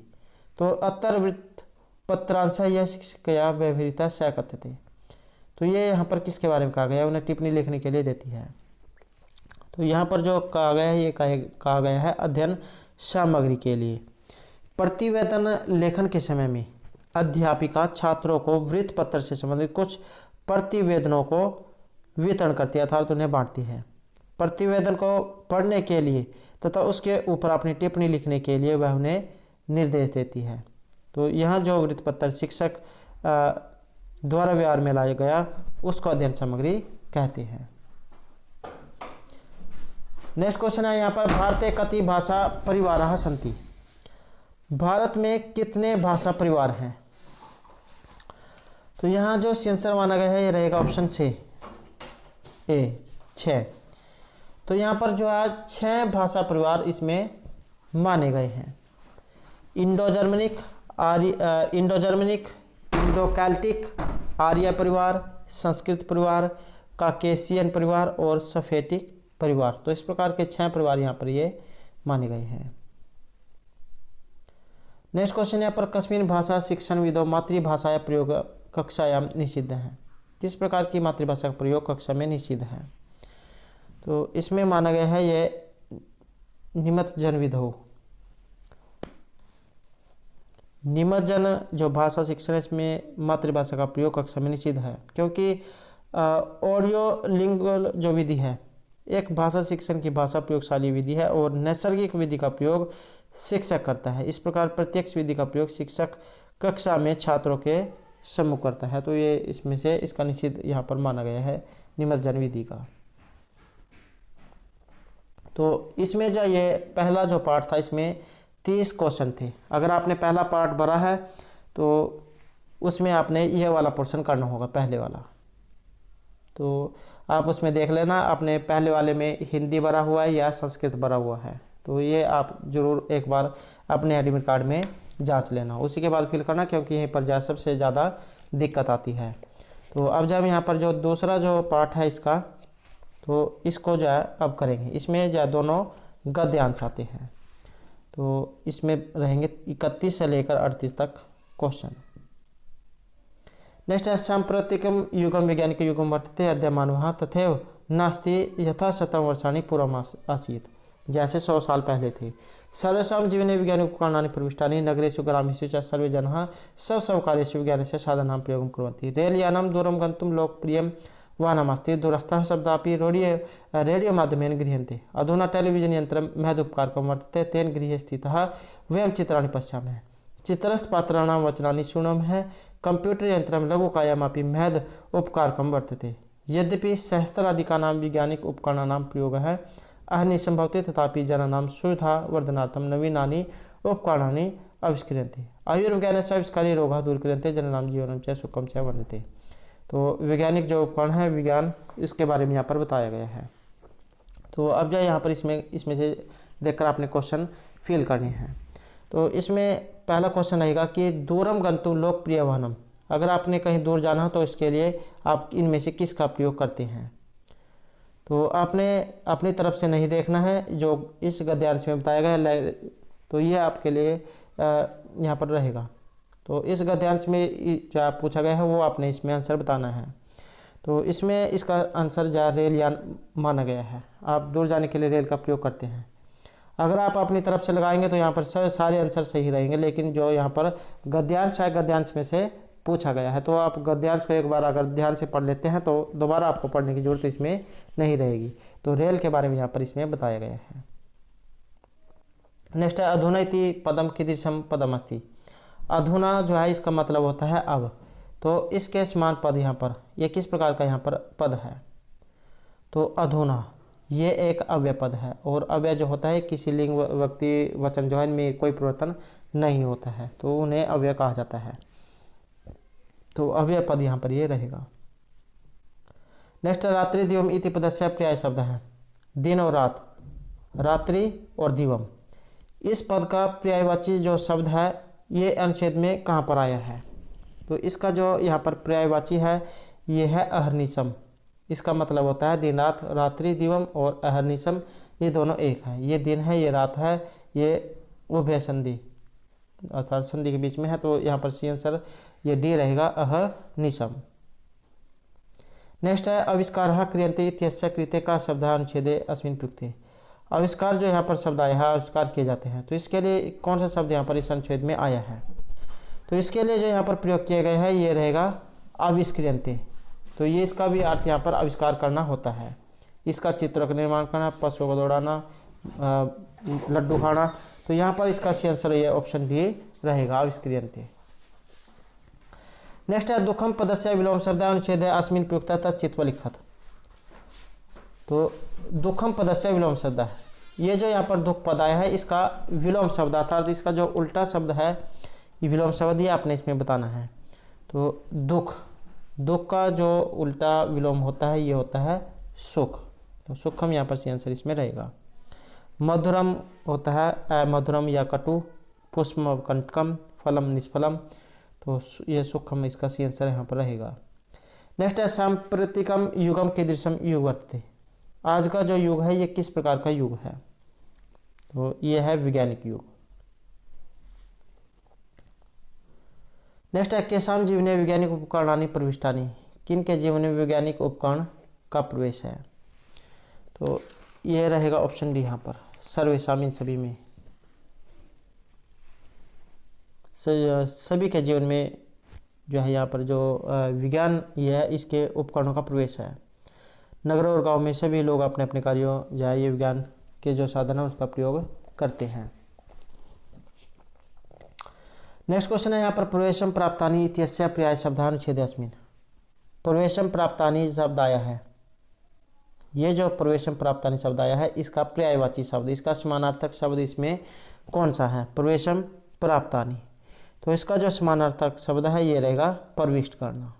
तो अत्र वृत्तपत्रांश यह शिक्षिकया व्यवहृता स कथ्यते। तो ये यहाँ पर किसके बारे में कहा गया है, उन्हें टिप्पणी लिखने के लिए देती है। तो यहाँ पर जो कहा गया है ये कहा गया है अध्ययन सामग्री के लिए। प्रतिवेदन लेखन के समय में अध्यापिका छात्रों को वृत्तपत्र से संबंधित कुछ प्रतिवेदनों को वितरण करती है अर्थात उन्हें बांटती है। प्रतिवेदन को पढ़ने के लिए तथा उसके ऊपर अपनी टिप्पणी लिखने के लिए वह उन्हें निर्देश देती है। तो यहाँ जो वृत्तपत्र शिक्षक द्वारा व्यवहार में लाया गया उसको अध्ययन सामग्री कहते हैं। नेक्स्ट क्वेश्चन है यहाँ पर भारते कति भाषा परिवाराः सन्ति। भारत में कितने भाषा परिवार हैं। तो यहाँ जो आंसर माना गया है ये रहेगा ऑप्शन से ए 6। तो यहाँ पर जो है 6 भाषा परिवार इसमें माने गए हैं। इंडो जर्मनिक इंडो कैल्टिक आर्य परिवार, संस्कृत परिवार, काकेशियन परिवार और सफेटिक परिवार। तो इस प्रकार के 6 परिवार यहाँ पर ये माने गए हैं। नेक्स्ट क्वेश्चन यहाँ पर कस्मिन् भाषा शिक्षण विदो मातृभाषा या प्रयोग कक्षायाम निषिद्ध है। किस प्रकार की मातृभाषा का प्रयोग कक्षा में निषिद्ध है। तो इसमें माना गया है ये निमज्जन विधो। निमज्जन जो भाषा शिक्षण इसमें मातृभाषा का प्रयोग कक्षा में निषिद्ध है क्योंकि ऑडियो लिंगुअल जो विधि है एक भाषा शिक्षण की भाषा प्रयोगशाली विधि है और नैसर्गिक विधि का प्रयोग शिक्षक करता है। इस प्रकार प्रत्यक्ष विधि का प्रयोग शिक्षक कक्षा में छात्रों के सम्मुख करता है। तो ये इसमें से इसका निषेध यहाँ पर माना गया है निमज्जन विधि का। तो इसमें जो ये पहला जो पार्ट था इसमें 30 क्वेश्चन थे। अगर आपने पहला पार्ट भरा है तो उसमें आपने ये वाला पोर्शन करना होगा पहले वाला। तो आप उसमें देख लेना आपने पहले वाले में हिंदी भरा हुआ है या संस्कृत भरा हुआ है। तो ये आप जरूर एक बार अपने एडमिट कार्ड में जांच लेना, उसी के बाद फिल करना क्योंकि यहीं पर जो सबसे ज़्यादा दिक्कत आती है। तो अब जब यहाँ पर जो दूसरा जो पार्ट है इसका तो इसको जो है अब करेंगे। इसमें जो दोनों गद्यांश आते हैं। तो इसमें रहेंगे 31 से लेकर 38 तक क्वेश्चन। नेक्स्ट है सांप्रतिकम युगम वैज्ञानिक युगम वर्तते अद्यमानः तथैव नास्ति यथा शतं वर्षाणि पूर्वम् आसीत्। जैसे 100 साल पहले थे। सर्वेषां जीवने वैज्ञानिक उपकरणानि प्रविष्टानि नगरेषु ग्रामेषु च सर्वे जनाः सर्वकार्येषु विज्ञानस्य साधनानां प्रयोगं कुर्वन्ति। रेलयानं दूरं गन्तुं लोकप्रियं वाहनमस्ति। दूरस्थः शब्दापि रेडियो माध्यमेन गृह्यन्ते। अधुना टेलिविजन यन्त्रं महदुपकारकं वर्तते। तेन गृहे स्थितः वयं चित्राणि पश्यामः। चित्रस्थ पात्राणां वचनानि शून्यम है। कंप्यूटर यंत्रम लघुकायमपि महद उपकारकम वर्तते। यद्यपि सहस्त्राधिकानां वैज्ञानिक उपकरणानां प्रयोगः अहर्निशं भवति तथापि जनानां सुविधावर्धनार्थं नवीनानि उपकरणानि आविष्क्रियन्ते। आयुर्विज्ञानस्य आविष्कारे रोगाः दूरीक्रियन्ते जनानां जीवनं च सुखं च वर्धते। तो वैज्ञानिक जो उपकरण है विज्ञान, इसके बारे में यहाँ पर बताया गया है। तो अब जो यहाँ पर इसमें से देखकर आपने क्वेश्चन फिल करने हैं। तो इसमें पहला क्वेश्चन रहेगा कि दूरम गंतुम लोकप्रिय वाहनम। अगर आपने कहीं दूर जाना हो तो इसके लिए आप इनमें से किसका प्रयोग करते हैं। तो आपने अपनी तरफ से नहीं देखना है, जो इस गद्यांश में बताया गया है तो ये आपके लिए यहाँ पर रहेगा। तो इस गद्यांश में जो आप पूछा गया है वो आपने इसमें आंसर बताना है। तो इसमें इसका आंसर जो रेल यान माना गया है। आप दूर जाने के लिए रेल का प्रयोग करते हैं। अगर आप अपनी तरफ से लगाएंगे तो यहाँ पर सारे आंसर सही रहेंगे, लेकिन जो यहाँ पर गद्यांश है गद्यांश में से पूछा गया है। तो आप गद्यांश को एक बार अगर ध्यान से पढ़ लेते हैं तो दोबारा आपको पढ़ने की जरूरत इसमें नहीं रहेगी। तो रेल के बारे में यहाँ पर इसमें बताया गया है। नेक्स्ट है अधुना इति पदम कीदृशम पदम अस्ति। अधुना जो है इसका मतलब होता है अब। तो इसके समान पद यहाँ पर ये किस प्रकार का यहाँ पर पद है। तो अधुना ये एक अव्यय पद है, और अव्यय जो होता है किसी लिंग व्यक्ति वचन जो है इनमें कोई परिवर्तन नहीं होता है, तो उन्हें अव्यय कहा जाता है। तो अव्यय पद यहाँ पर ये रहेगा। नेक्स्ट रात्रि दिवम इति पदस्य पर्याय शब्द है। दिन और रात, रात्रि और दिवम, इस पद का पर्यायवाची जो शब्द है ये अनुच्छेद में कहाँ पर आया है। तो इसका जो यहाँ पर पर्यायवाची है ये है अहर्निशम। इसका मतलब होता है दिन रात। रात्रि दिवम और अहर्निशम ये दोनों एक है। ये दिन है, ये रात है, ये उभय संधि अर्थात संधि के बीच में है। तो यहाँ पर सी आंसर ये डी रहेगा, अहर्निशम। नेक्स्ट है आविष्कारः क्रियन्ते इत्यस्य कृते का शब्द अनुच्छेदे अस्मिन् प्रयुक्ते। आविष्कार जो यहाँ पर शब्द आया है, आविष्कार किए जाते हैं, तो इसके लिए कौन सा शब्द यहाँ पर इस अनुच्छेद में आया है। तो इसके लिए जो यहाँ पर प्रयोग किए गए हैं ये रहेगा आविष्क्रियन्ते। तो ये इसका भी अर्थ यहाँ पर आविष्कार करना होता है। इसका चित्रों का निर्माण करना, पशुओं को दौड़ाना, लड्डू खाना। तो यहाँ पर इसका सी आंसर ये ऑप्शन भी रहेगा, आविष्क्रियन्ते। नेक्स्ट है दुखम पदस्य विलोम शब्द अनुच्छेद अस्मिन् प्रयुक्त तच्चित्वा लिखत। तो दुखम पदस्य विलोम शब्द है, ये जो यहाँ पर दुख पद आया है इसका विलोम शब्द अर्थात इसका जो उल्टा शब्द है ये विलोम शब्द ये आपने इसमें बताना है। तो दुख, दुख का जो उल्टा विलोम होता है ये होता है सुख। तो सुखम यहाँ पर सी आंसर इसमें रहेगा। मधुरम होता है मधुरम या कटु, पुष्पम कंटकम, फलम निष्फलम। तो ये सुखम इसका सी आंसर यहाँ पर रहेगा। नेक्स्ट है सांप्रतिकम युगम कीदृशम युग वर्तते। आज का जो युग है ये किस प्रकार का युग है। तो ये है वैज्ञानिक युग। नेक्स्ट है केषां जीवने वैज्ञानिक उपकरणानि प्रविष्टानि। किन के जीवन में वैज्ञानिक उपकरण का प्रवेश है। तो ये रहेगा ऑप्शन डी यहाँ पर, सर्वेषां इन सभी में, सभी के जीवन में जो है यहाँ पर जो विज्ञान ये है इसके उपकरणों का प्रवेश है। नगर और गांव में सभी लोग अपने अपने कार्यों जो है ये विज्ञान के जो साधन है उसका प्रयोग करते हैं। नेक्स्ट क्वेश्चन है यहाँ पर प्रवेशम प्राप्तानि इत्यस्य पर्याय शब्दानुच्छेदे अस्मिन्। प्रवेशम प्राप्तानि शब्द आया है, ये जो प्रवेशम प्राप्तानि शब्द आया है इसका पर्यायवाची शब्द, इसका समानार्थक शब्द इसमें कौन सा है। प्रवेशम प्राप्तानि, तो इसका जो समानार्थक शब्द है ये रहेगा प्रविष्ट करना।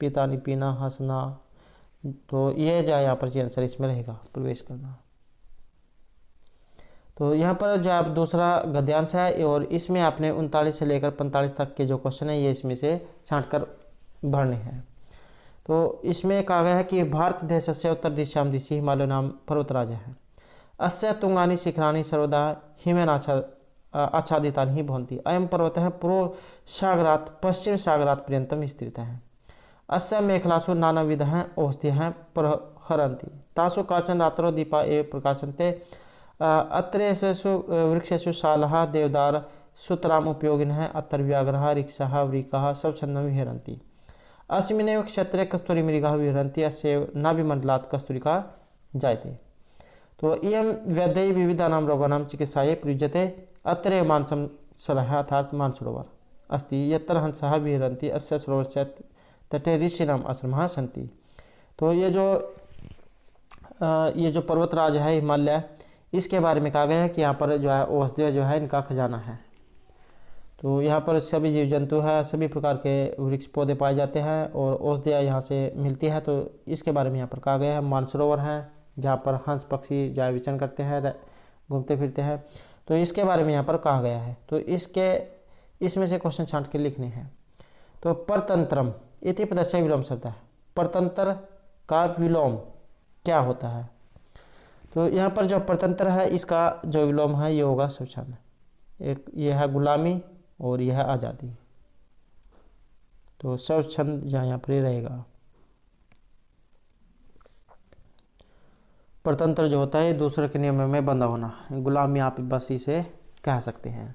पीतानि पीना, हंसना। तो ये जो है यहाँ पर आंसर इसमें रहेगा प्रवेश करना। तो यहाँ पर जो आप दूसरा गद्यांश है और इसमें आपने 39 से लेकर 45 तक के जो क्वेश्चन है ये इसमें से छांट कर भरने हैं। तो इसमें कहा गया है कि भारत देशस्य उत्तर दिशां दिशि हिमालय नाम पर्वतराज है। अस्य तुंगानि शिखराणि सर्वदा हिमेन आच्छादितानि ही भवन्ति। अयं पर्वतः पूर्व सागरात् पश्चिम सागरात् पर्यन्तं स्थितः। अस्य मेखलासु नानाविधः औषधयः प्रहरन्ति। तासु काचन रात्रौ दीपा एव प्रकाशन्ते। अत्रेषु वृक्षेषु शालः देवदार सुतराम उपयोगिनः। अत्र व्याघ्रः रिक्षाः वृकाः सब छन्दं विहरन्ति। अस्मिन्नेव क्षेत्रे कस्तूरी मृगाः विहरन्ति। अस्यैव नाभिमण्डलात् कस्तूरिका जायते। तो इयं वैद्यैः विविधानां रोगाणां चिकित्सायै प्रयुज्यते। अत्रैव मांसं सलह अर्थात मानसरोवर। अस्ति यत्र हंसः विहरन्ति अस्य सरोवरस्य तटे ऋषीणाम आश्रमः सन्ति। तो ये जो पर्वतराज है हिमालय, इसके बारे में कहा गया है कि यहाँ पर जो है औषधि जो है इनका खजाना है। तो यहाँ पर सभी जीव जंतु है, सभी प्रकार के वृक्ष पौधे पाए जाते हैं और औषधियाँ यहाँ से मिलती है। तो इसके बारे में यहाँ पर कहा गया है। मानसरोवर है जहाँ पर हंस पक्षी जाए विचरण करते हैं, घूमते फिरते हैं, तो इसके बारे में यहाँ पर कहा गया है। तो इसमें से क्वेश्चन छांट के लिखने हैं। तो परतंत्रम इति पदस्य विलोम शब्द है। परतंत्र का विलोम क्या होता है? तो यहाँ पर जो परतंत्र है इसका जो विलोम है ये होगा स्वच्छंद। एक ये है गुलामी और यह है आज़ादी। तो स्वच्छंद यहाँ पर ही रहेगा। परतंत्र जो होता है दूसरे के नियमों में बंधा होना, गुलामी आप बस इसे कह सकते हैं।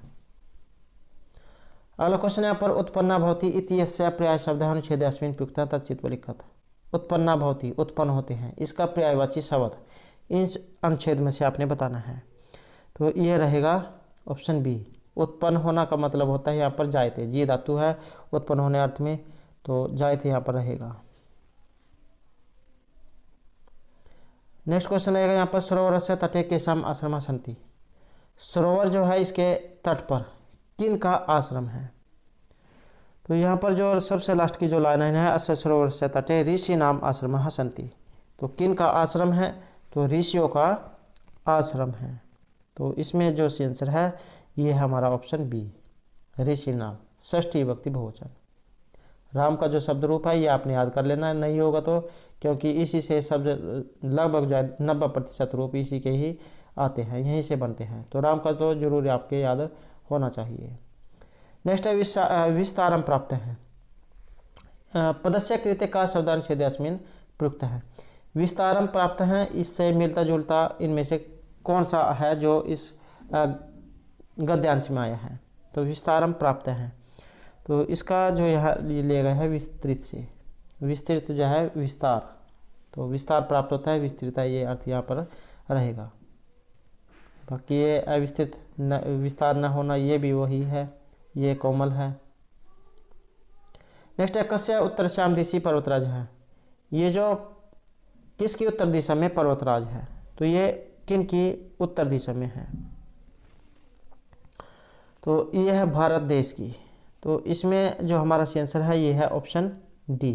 अगला क्वेश्चन यहाँ पर उत्पन्ना भवति इति यस्य पर्याय शब्द अनुच्छेदे अस्मिन् प्रयुक्तः तच्चित्वा लिखत। उत्पन्ना भवति उत्पन्न होते हैं, इसका पर्यायवाची शब्द इन अनुच्छेद में से आपने बताना है। तो ये रहेगा ऑप्शन बी। उत्पन्न होना का मतलब होता है यहाँ पर जायते, जी धातु है उत्पन्न होने अर्थ में, तो जायते यहाँ पर रहेगा। नेक्स्ट क्वेश्चन रहेगा यहाँ पर सरोवरस्य तटे केषाम् आश्रमः सन्ति। सरोवर जो है इसके तट पर किन का आश्रम है? तो यहाँ पर जो सबसे लास्ट की जो लाइन है अस्य सरोवरस्य तटे ऋषीणाम आश्रमः सन्ति। तो किन का आश्रम है? तो ऋषियों का आश्रम है। तो इसमें जो आंसर है ये है हमारा ऑप्शन बी, ऋषिणाम, षष्ठी विभक्ति बहुवचन। राम का जो शब्द रूप है ये आपने याद कर लेना, नहीं होगा तो, क्योंकि इसी से शब्द लगभग जो है 90% रूप इसी के ही आते हैं, यहीं से बनते हैं। तो राम का तो जरूर आपके याद होना चाहिए। नेक्स्ट है विस्तारम प्राप्त है। पदस्य कृते का शब्दानुच्छेद अस्मिन् प्रयुक्त है। विस्तारम प्राप्त है, इससे मिलता जुलता इनमें से कौन सा है जो इस गद्यांश में आया है? तो विस्तारम प्राप्त है, तो इसका जो यहाँ लिया गया है विस्तृत से, विस्तृत जो है विस्तार, तो विस्तार प्राप्त होता है, विस्तृत है, ये अर्थ यहाँ पर रहेगा। बाकी ये अविस्तृत विस्तार न होना ये भी वही है, ये कोमल है। नेक्स्ट है कस्य उत्तर श्याम दिशी पर्वतराज है। ये जो किसकी उत्तर दिशा में पर्वतराज है? तो ये किन की उत्तर दिशा में है? तो ये है भारत देश की। तो इसमें जो हमारा आंसर है ये है ऑप्शन डी।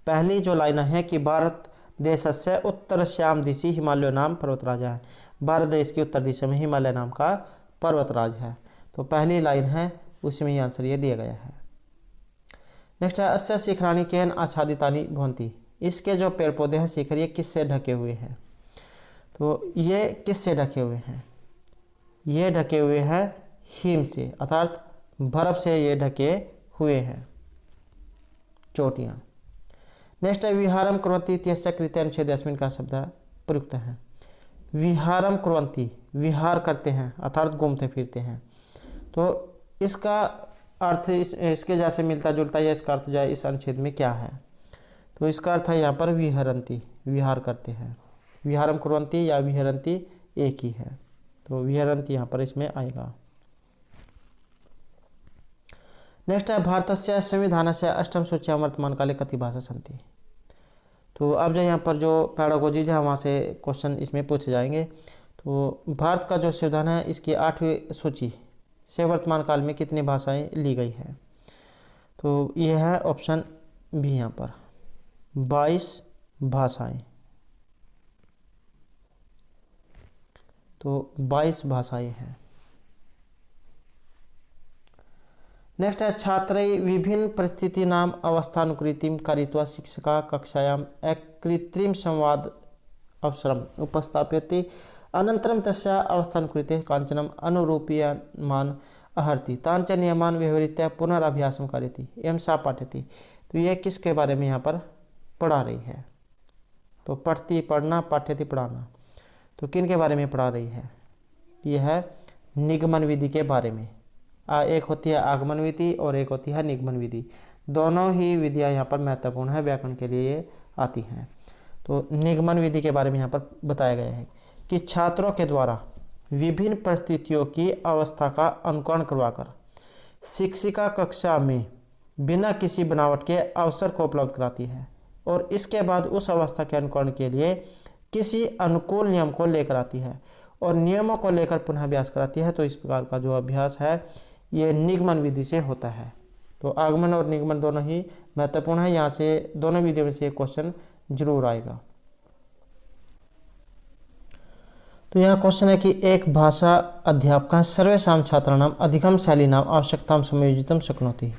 पहली जो लाइन है कि भारत देशस्य उत्तर श्याम दिशि हिमालय नाम पर्वतराज है। भारत देश की उत्तर दिशा में हिमालय नाम का पर्वतराज है। तो पहली लाइन है उसमें ही आंसर ये दिया गया है। नेक्स्ट है अस्य शिखराणि केन आच्छादितानि भवन्ति। इसके जो पेड़ पौधे हैं शिखर ये किससे ढके हुए हैं? तो ये किससे ढके हुए हैं? ये ढके हुए हैं हिम से, अर्थात बर्फ से ये ढके हुए हैं चोटियाँ। नेक्स्ट है विहारम कुर्वन्ति इत्यस्य कृते अनुच्छेदे अस्मिन् का शब्द प्रयुक्त है। विहारम कुर्वन्ति, विहार करते हैं अर्थात घूमते फिरते हैं। तो इसका अर्थ इसके जैसे मिलता जुलता है, इसका अर्थ जो है इस अनुच्छेद में क्या है? तो इसका अर्थ है यहाँ पर विहरन्ति, विहार करते हैं। विहारम कुर्वन्ति या विहरन्ति एक ही है, तो विहरन्ति यहाँ पर इसमें आएगा। नेक्स्ट है भारतस्य संविधानस्य अष्टम सूच्यां वर्तमान काले कति भाषा सन्ति। तो अब जो यहाँ पर जो पैडागोजी है वहाँ से क्वेश्चन इसमें पूछे जाएंगे। तो भारत का जो संविधान है इसकी 8वीं सूची से वर्तमान काल में कितनी भाषाएं ली गई हैं? तो ये है ऑप्शन बी, यहाँ पर 22 भाषाएं। तो 22 भाषाएं हैं। नेक्स्ट है छात्रैः विभिन्न परिस्थितीनाम् अवस्थानुकृतिं कारयित्वा शिक्षकः कक्षायाम् अकृत्रिम संवाद अवसरम् उपस्थापयति अनन्तरं तस्य अवस्थानुकृतेः काञ्चनम् अनुरूपीयमान् आहरति तान् च नियमान् व्यवहृत्य पुनरभ्यासं कारयति एवं सा पाठयति। तो ये किसके बारे में यहाँ पर पढ़ा रही है? तो पढ़ती पढ़ना, पाठ्यति पढ़ाना। तो किन के बारे में पढ़ा रही है? यह है निगमन विधि के बारे में। एक होती है आगमन विधि और एक होती है निगमन विधि। दोनों ही विधियाँ यहाँ पर महत्वपूर्ण है, व्याकरण के लिए ये आती हैं। तो निगमन विधि के बारे में यहाँ पर बताया गया है कि छात्रों के द्वारा विभिन्न परिस्थितियों की अवस्था का अनुकरण करवाकर शिक्षिका कक्षा में बिना किसी बनावट के अवसर को उपलब्ध कराती है और इसके बाद उस अवस्था के अनुकरण के लिए किसी अनुकूल नियम को लेकर आती है और नियमों को लेकर पुनः अभ्यास कराती है। तो इस प्रकार का जो अभ्यास है ये निगमन विधि से होता है। तो आगमन और निगमन दोनों ही महत्वपूर्ण है। यहाँ से दोनों विधियों में से एक क्वेश्चन जरूर आएगा। तो यहाँ क्वेश्चन है कि एक भाषा अध्यापक सर्वेषां छात्राणां अधिगम शैलीनाम आवश्यकतां समयोजितुं शक्नोति।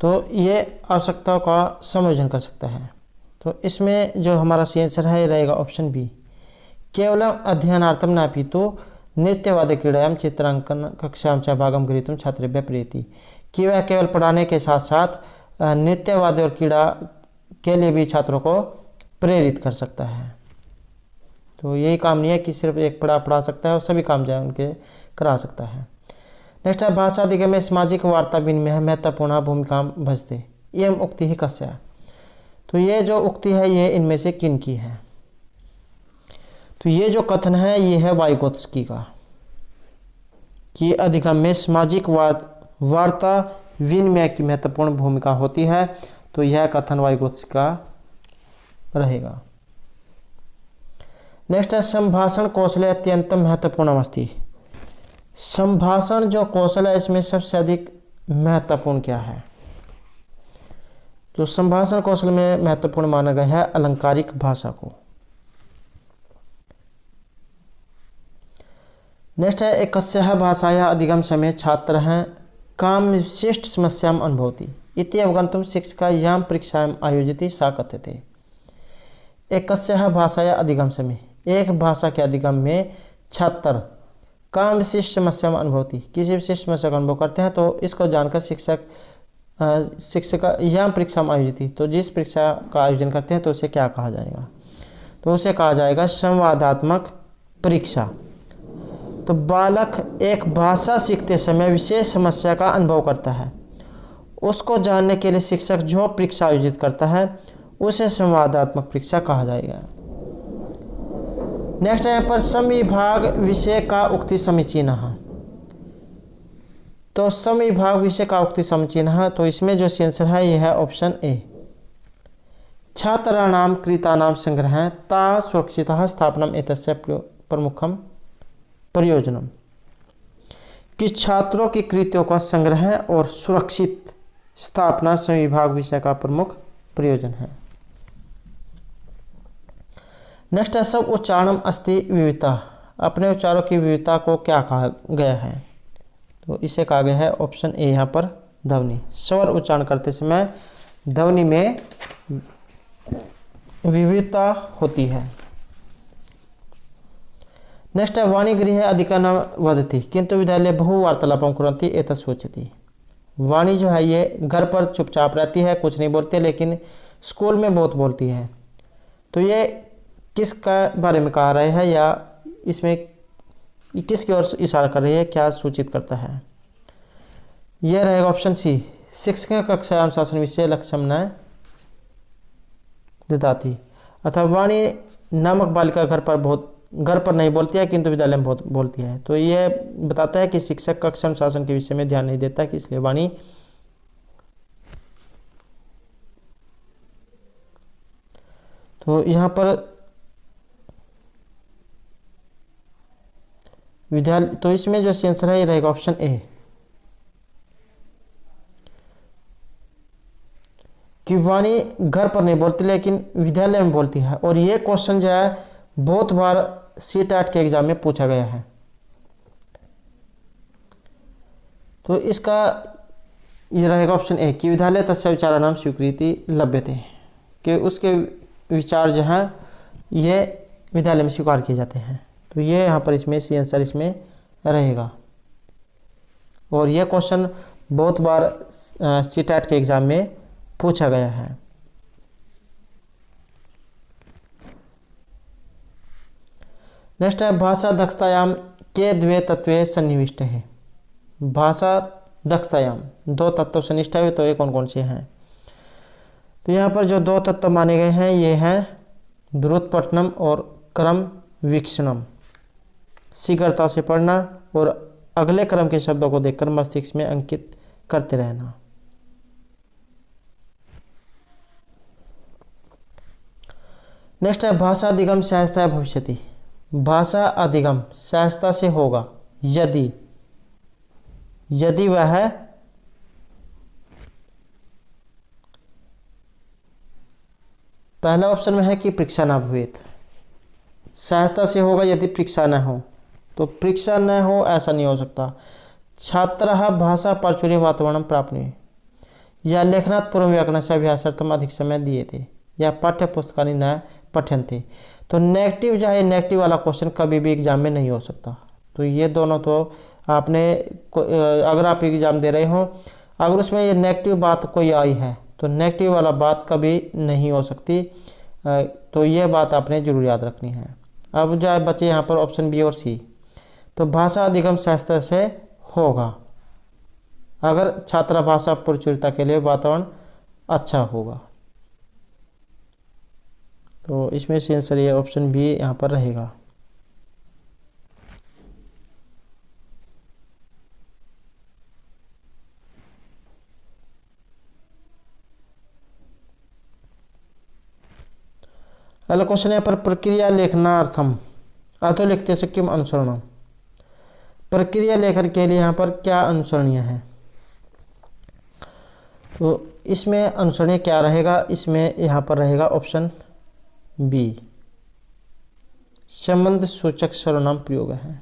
तो ये आवश्यकताओं का समायोजन कर सकता है। तो इसमें जो हमारा सही आंसर है ये रहेगा ऑप्शन बी। केवलम अध्ययनार्थम नापितु नृत्यवाद्य क्रीड़ायां चित्रांकन कक्षायां च भागं गृहीतुं छात्रेभ्यः प्रेरयति। कि वह केवल पढ़ाने के साथ साथ नृत्यवाद्य और क्रीड़ा के लिए भी छात्रों को प्रेरित कर सकता है। तो यही काम नहीं है कि सिर्फ एक पढ़ा सकता है और सभी काम जो है उनके करा सकता है। नेक्स्ट है भाषा अधिगम में सामाजिक वार्ता विनिमय महत्वपूर्ण भूमिका भजते। यह उक्ति ही कस्य। तो ये जो उक्ति है ये इनमें से किन की है। तो ये जो कथन है ये है वाइगोत्स्की का कि अधिगम में सामाजिक वार्ता विनिमय की महत्वपूर्ण भूमिका होती है। तो यह कथन वाइगोत्स्की का रहेगा। नेक्स्ट है संभाषण कौशल अत्यंत महत्वपूर्ण अस्ति। संभाषण जो कौशल है इसमें सबसे अधिक महत्वपूर्ण क्या है। तो संभाषण कौशल में महत्वपूर्ण माना गया है अलंकारिक भाषा को। नेक्स्ट है एकस्याः भाषायाः अधिगम समय छात्र हैं काम विशिष्ट समस्याम अनुभवति इति अवगन्तुं शिक्षिका यां परीक्षायां आयोजिति सा कथ्यते। एकस्याः भाषायाः अधिगम समय एक भाषा के अधिगम में छात्र काम विशिष्ट समस्या में अनुभवती किसी विशिष्ट समस्या का अनुभव करते हैं। तो इसको जानकर शिक्षक यह परीक्षा में आयोजित तो जिस परीक्षा का आयोजन करते हैं तो उसे क्या कहा जाएगा। तो उसे कहा जाएगा संवादात्मक परीक्षा। तो बालक एक भाषा सीखते समय विशेष समस्या का अनुभव करता है। उसको जानने के लिए शिक्षक जो परीक्षा आयोजित करता है उसे संवादात्मक परीक्षा कहा जाएगा। नेक्स्ट है यहाँ पर समविभाग विषय का उक्ति समीचीन। तो समविभाग विषय का उक्ति समीचीन है। तो इसमें जो आंसर है यह है ऑप्शन ए। छात्राणां कृतानां संग्रह ता सुरक्षितः स्थापनम एतस्य प्रमुखम प्रयोजनम। कि छात्रों की कृतियों का संग्रह और सुरक्षित स्थापना समविभाग विषय का प्रमुख प्रयोजन है। नेक्स्ट है सब उच्चारणम अस्ति विविधता। अपने उच्चारों की विविधता को क्या कहा गया है। तो इसे कहा गया है ऑप्शन ए यहाँ पर ध्वनि। स्वर उच्चारण करते समय ध्वनि में विविधता होती है। नेक्स्ट है वाणी गृहे अधिका न वदति किंतु विद्यालय बहु वार्तालापं कुर्वन्ति एतत् सोचति। वाणी जो है ये घर पर चुपचाप रहती है कुछ नहीं बोलती लेकिन स्कूल में बहुत बोलती है। तो ये किसका बारे में कहा रहा है या इसमें किसकी ओर इशारा कर रही है क्या सूचित करता है। यह रहेगा ऑप्शन सी। शिक्षक कक्षा अनुशासन विषय लक्ष्यम न ददाति। अथवा वाणी नामक बालिका घर पर नहीं बोलती है किंतु विद्यालय में बहुत बोलती है। तो यह बताता है कि शिक्षक कक्षा अनुशासन के विषय में ध्यान नहीं देता कि इसलिए वाणी तो यहाँ पर विद्यालय। तो इसमें जो आंसर है ये रहेगा ऑप्शन ए कि वाणी घर पर नहीं बोलती लेकिन विद्यालय में बोलती है। और ये क्वेश्चन जो है बहुत बार CTET के एग्जाम में पूछा गया है। तो इसका ये रहेगा ऑप्शन ए कि विद्यालय तस्य विचाराणां स्वीकृति लभ्यते कि उसके विचार जो हैं ये विद्यालय में स्वीकार किए जाते हैं। तो ये यहाँ पर इसमें सी आंसर इसमें रहेगा। और ये क्वेश्चन बहुत बार CTET के एग्जाम में पूछा गया है। नेक्स्ट है भाषा दक्षतायाम के द्वे तत्वे सन्निविष्ट है। भाषा दक्षतायाम दो तत्व सन्निष्ठ है। तो ये कौन कौन से हैं। तो यहाँ पर जो दो तत्व माने गए हैं ये हैं द्रुतपठनम और क्रम वीक्षणम। शीघ्रता से पढ़ना और अगले क्रम के शब्दों को देखकर मस्तिष्क में अंकित करते रहना। नेक्स्ट है भाषा अधिगम सहजता भविष्यति। भाषा अधिगम सहजता से होगा यदि वह पहला ऑप्शन में है कि परीक्षा न भवेत। सहजता से होगा यदि परीक्षा न हो, तो परीक्षा न हो ऐसा नहीं हो सकता। छात्रः भाषा प्राचुर्य वातावरण प्राप्नुहि, या लेखनात् पूर्व व्याकरण से अभ्यासार्थम अधिक समय दिए थे, या पाठ्य पुस्तकानि न पठन्ते। तो नेगेटिव जो है, नेगेटिव वाला क्वेश्चन कभी भी एग्जाम में नहीं हो सकता। तो ये दोनों तो आपने अगर आप एग्जाम दे रहे हो, अगर उसमें ये नेगेटिव बात कोई आई है तो नेगेटिव वाला बात कभी नहीं हो सकती। तो ये बात आपने जरूर याद रखनी है। अब जो है बचे यहाँ पर ऑप्शन बी और सी। तो भाषा अधिगम सहजता से होगा अगर छात्र भाषा प्रचुरता के लिए वातावरण अच्छा होगा। तो इसमें से आंसर ये ऑप्शन बी यहाँ पर रहेगा। अगला क्वेश्चन है पर प्रक्रिया लेखनार्थम अथो लिखते से किम अनुसरणम। प्रक्रिया लेखन के लिए यहाँ पर क्या अनुसरणीय है? तो इसमें अनुसरणीय क्या रहेगा? इसमें यहाँ पर रहेगा ऑप्शन बी, संबंध सूचक सर्वनाम प्रयोग है।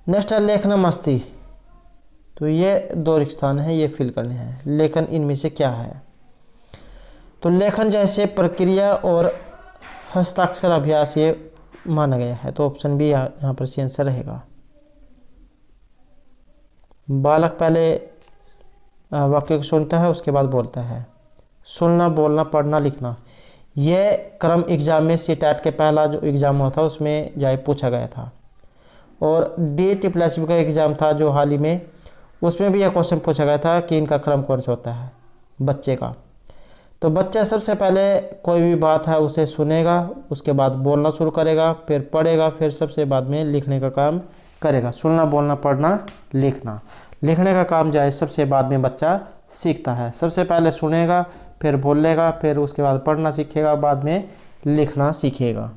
नेक्स्ट है लेखनम अस्ति। तो ये दो स्थान है, ये फिल करने हैं। लेखन इनमें से क्या है? तो लेखन जैसे प्रक्रिया और हस्ताक्षर अभ्यास ये माना गया है। तो ऑप्शन बी यहाँ पर सी आंसर रहेगा। बालक पहले वाक्य को सुनता है, उसके बाद बोलता है। सुनना, बोलना, पढ़ना, लिखना, ये क्रम एग्जाम में सीटेट के पहला जो एग्ज़ाम हुआ था उसमें जो पूछा गया था। और DTPSB का एग्ज़ाम था जो हाल ही में, उसमें भी यह क्वेश्चन पूछा गया था कि इनका क्रम कौन सा होता है बच्चे का। तो बच्चा सबसे पहले कोई भी बात है उसे सुनेगा, उसके बाद बोलना शुरू करेगा, फिर पढ़ेगा, फिर सबसे बाद में लिखने का काम करेगा। सुनना, बोलना, पढ़ना, लिखना। लिखने का काम जो है सबसे बाद में बच्चा सीखता है। सबसे पहले सुनेगा, फिर बोलेगा, फिर उसके बाद पढ़ना सीखेगा, बाद में लिखना सीखेगा।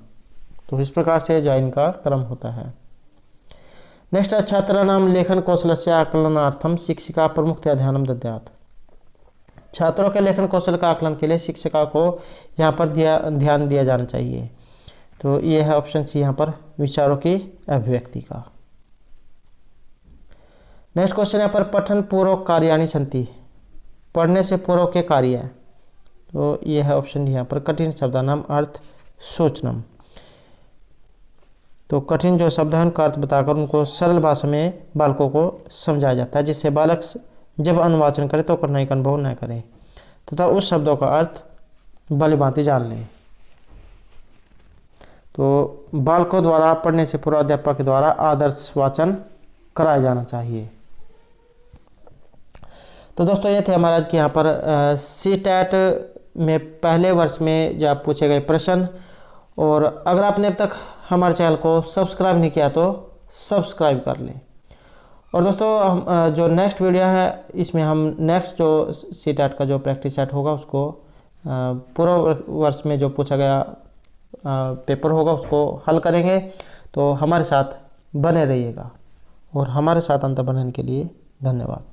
तो इस प्रकार से जो इनका क्रम होता है। नेक्स्ट है छात्राणाम लेखन कौशलस्य आकलनार्थम शिक्षिका प्रमुखतया ध्यानं दद्यात्। छात्रों के लेखन कौशल का आकलन के लिए शिक्षिका को यहाँ पर ध्यान दिया जाना चाहिए। तो ये है ऑप्शन सी यहाँ पर विचारों की अभिव्यक्ति का। नेक्स्ट क्वेश्चन है पर पठन पूर्व कार्याणि सन्ति। पढ़ने से पूर्व के कार्य है। तो ये है ऑप्शन डी यहाँ पर कठिन शब्दानाम अर्थ सूचनम। तो कठिन जो शब्द है उनका अर्थ बताकर उनको सरल भाषा में बालकों को समझाया जाता है, जिससे बालक जब अनुवाचन करे तो कठिनाई का अनुभव न करे तथा उस शब्दों का अर्थ भली भांति जान लें। तो बालकों द्वारा पढ़ने से पूर्व अध्यापक के द्वारा आदर्श वाचन कराया जाना चाहिए। तो दोस्तों ये थे हमारे आज के यहाँ पर सीटेट में पहले वर्ष में जब पूछे गए प्रश्न। और अगर आपने अब तक हमारे चैनल को सब्सक्राइब नहीं किया तो सब्सक्राइब कर लें। और दोस्तों हम जो नेक्स्ट वीडियो है इसमें हम नेक्स्ट जो सीटेट का जो प्रैक्टिस सेट होगा उसको पूर्व वर्ष में जो पूछा गया पेपर होगा उसको हल करेंगे। तो हमारे साथ बने रहिएगा और हमारे साथ अंत बनने के लिए धन्यवाद।